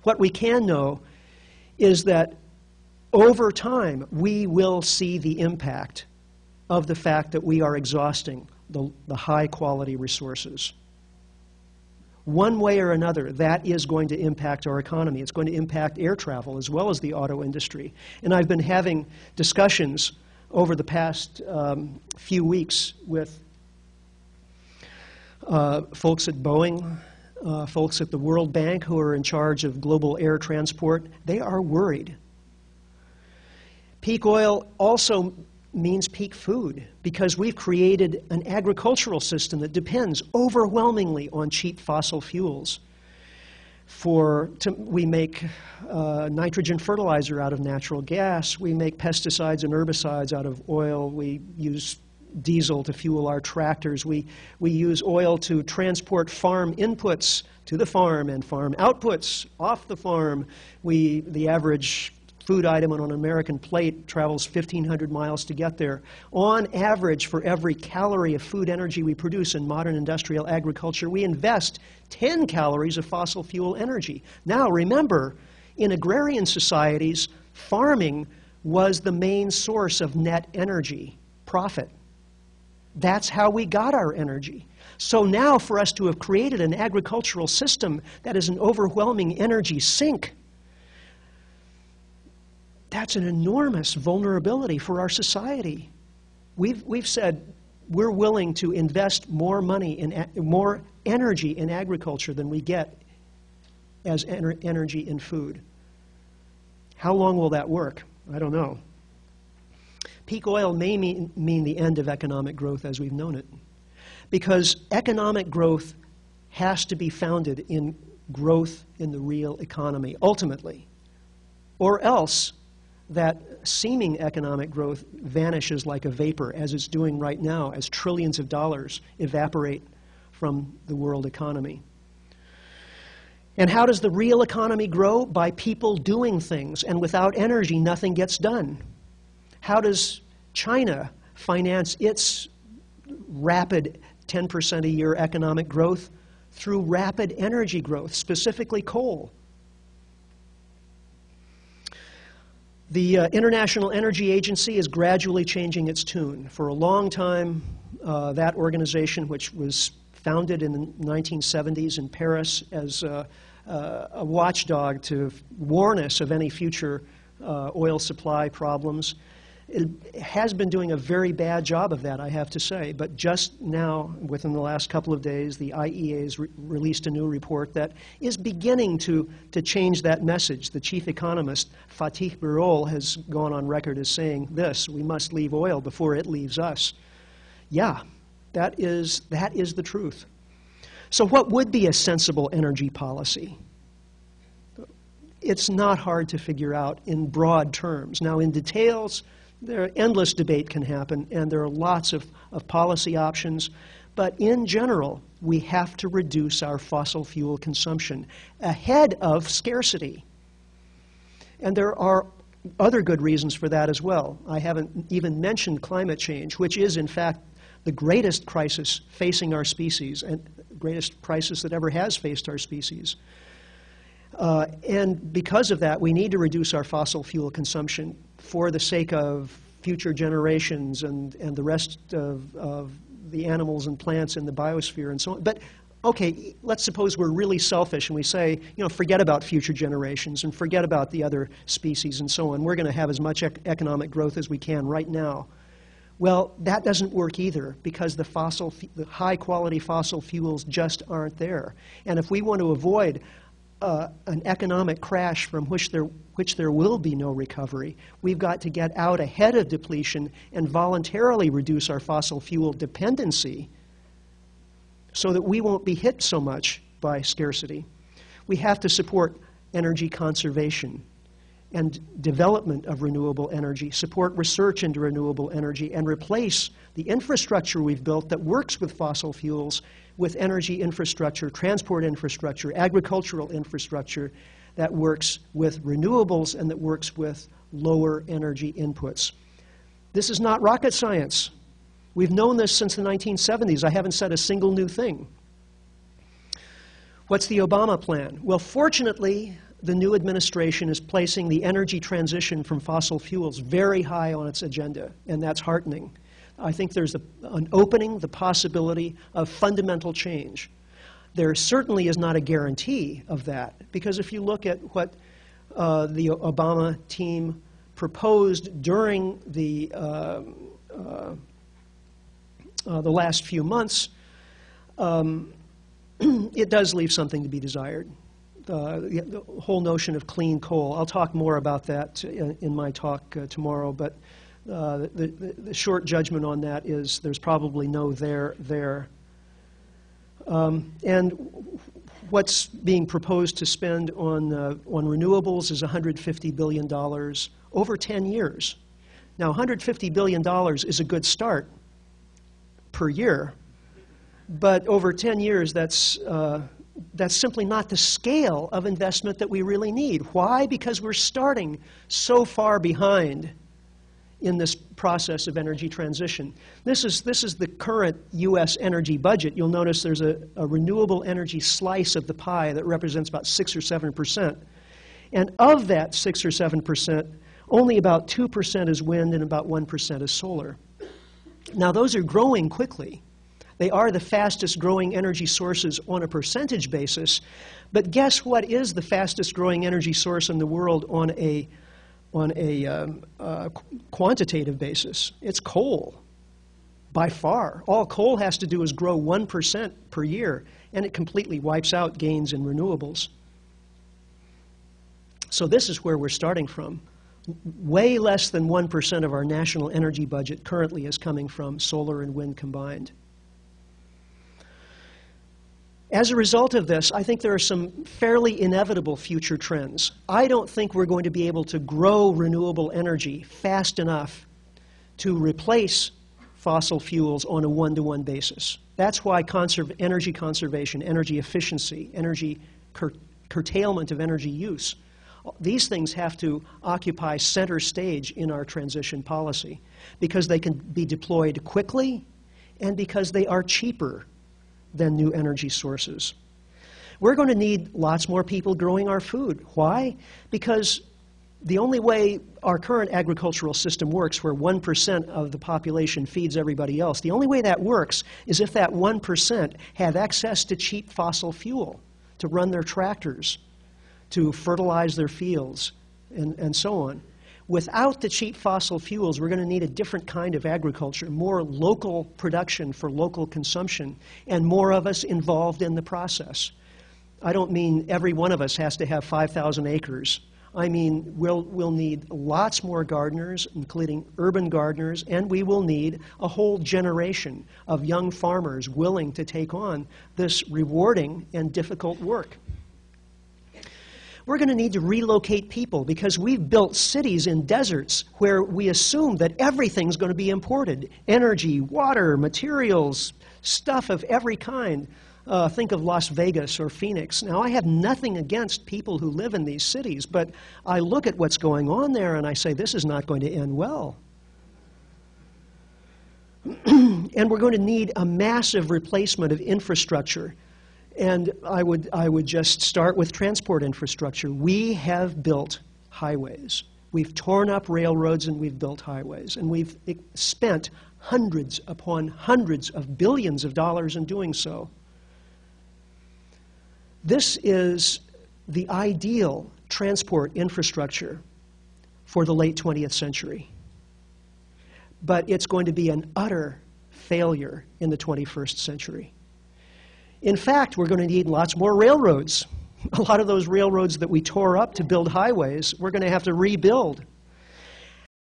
What we can know is that over time, we will see the impact of the fact that we are exhausting the high-quality resources. One way or another, that is going to impact our economy. It's going to impact air travel as well as the auto industry. And I've been having discussions over the past few weeks with folks at Boeing, folks at the World Bank who are in charge of global air transport. They are worried. Peak oil also means peak food, because we've created an agricultural system that depends overwhelmingly on cheap fossil fuels. We make nitrogen fertilizer out of natural gas. We make pesticides and herbicides out of oil. We use diesel to fuel our tractors. We use oil to transport farm inputs to the farm and farm outputs off the farm. The average food item on an American plate travels 1,500 miles to get there. On average, for every calorie of food energy we produce in modern industrial agriculture, we invest 10 calories of fossil fuel energy. Now, remember, in agrarian societies, farming was the main source of net energy profit. That's how we got our energy. So now, for us to have created an agricultural system that is an overwhelming energy sink, that's an enormous vulnerability for our society. We've said we're willing to invest more money more energy in agriculture than we get as energy in food. How long will that work? I don't know. Peak oil may mean the end of economic growth as we've known it, because economic growth has to be founded in growth in the real economy, ultimately, or else that seeming economic growth vanishes like a vapor, as it's doing right now, as trillions of dollars evaporate from the world economy. And how does the real economy grow? By people doing things, and without energy, nothing gets done. How does China finance its rapid 10% a year economic growth? Through rapid energy growth, specifically coal. The International Energy Agency is gradually changing its tune. For a long time, that organization, which was founded in the 1970s in Paris as a watchdog to warn us of any future oil supply problems, it has been doing a very bad job of that, I have to say. But just now, within the last couple of days, the IEA has released a new report that is beginning to change that message. The chief economist, Fatih Birol, has gone on record as saying this: we must leave oil before it leaves us. Yeah, that is the truth. So what would be a sensible energy policy? It's not hard to figure out in broad terms. Now, in details, endless debate can happen, and there are lots of policy options. But in general, we have to reduce our fossil fuel consumption ahead of scarcity. And there are other good reasons for that as well. I haven't even mentioned climate change, which is, in fact, the greatest crisis facing our species, and greatest crisis that ever has faced our species. And because of that, we need to reduce our fossil fuel consumption for the sake of future generations and the rest of the animals and plants in the biosphere and so on. But, okay, let's suppose we're really selfish and we say, forget about future generations and forget about the other species and so on. We're going to have as much economic growth as we can right now. Well, that doesn't work either, because the high-quality fossil fuels just aren't there. And if we want to avoid an economic crash from which there will be no recovery, we've got to get out ahead of depletion and voluntarily reduce our fossil fuel dependency so that we won't be hit so much by scarcity. We have to support energy conservation and development of renewable energy, support research into renewable energy, and replace the infrastructure we've built that works with fossil fuels with energy infrastructure, transport infrastructure, agricultural infrastructure that works with renewables and that works with lower energy inputs. This is not rocket science. We've known this since the 1970s. I haven't said a single new thing. What's the Obama plan? Well, fortunately, the new administration is placing the energy transition from fossil fuels very high on its agenda, and that's heartening. I think there's an opening, the possibility of fundamental change. There certainly is not a guarantee of that, because if you look at what the Obama team proposed during the last few months, it does leave something to be desired. The whole notion of clean coal. I'll talk more about that in my talk tomorrow, but the short judgment on that is there's probably no there. And what's being proposed to spend on renewables is $150 billion over 10 years. Now, $150 billion is a good start per year, but over 10 years, that's simply not the scale of investment that we really need. Why? Because we're starting so far behind in this process of energy transition. This is the current U.S. energy budget. You'll notice there's a renewable energy slice of the pie that represents about 6 or 7%. And of that 6 or 7%, only about 2% is wind and about 1% is solar. Now, those are growing quickly. They are the fastest growing energy sources on a percentage basis, but guess what is the fastest growing energy source in the world on a quantitative basis? It's coal, by far. All coal has to do is grow 1% per year, and it completely wipes out gains in renewables. So this is where we're starting from. Way less than 1% of our national energy budget currently is coming from solar and wind combined. As a result of this, I think there are some fairly inevitable future trends. I don't think we're going to be able to grow renewable energy fast enough to replace fossil fuels on a one-to-one basis. That's why energy conservation, energy efficiency, energy curtailment of energy use, these things have to occupy center stage in our transition policy because they can be deployed quickly and because they are cheaper than new energy sources. We're going to need lots more people growing our food. Why? Because the only way our current agricultural system works, where 1% of the population feeds everybody else, the only way that works is if that 1% have access to cheap fossil fuel to run their tractors, to fertilize their fields, and so on. Without the cheap fossil fuels, we're going to need a different kind of agriculture, more local production for local consumption, and more of us involved in the process. I don't mean every one of us has to have 5,000 acres. I mean we'll need lots more gardeners, including urban gardeners, and we will need a whole generation of young farmers willing to take on this rewarding and difficult work. We're going to need to relocate people because we've built cities in deserts where we assume that everything's going to be imported. Energy, water, materials, stuff of every kind. Think of Las Vegas or Phoenix. Now, I have nothing against people who live in these cities, but I look at what's going on there and I say, this is not going to end well. And we're going to need a massive replacement of infrastructure. And I would just start with transport infrastructure. We have built highways. We've torn up railroads and we've built highways. And we've spent hundreds upon hundreds of billions of dollars in doing so. This is the ideal transport infrastructure for the late 20th century. But it's going to be an utter failure in the 21st century. In fact, we're going to need lots more railroads. A lot of those railroads that we tore up to build highways, we're going to have to rebuild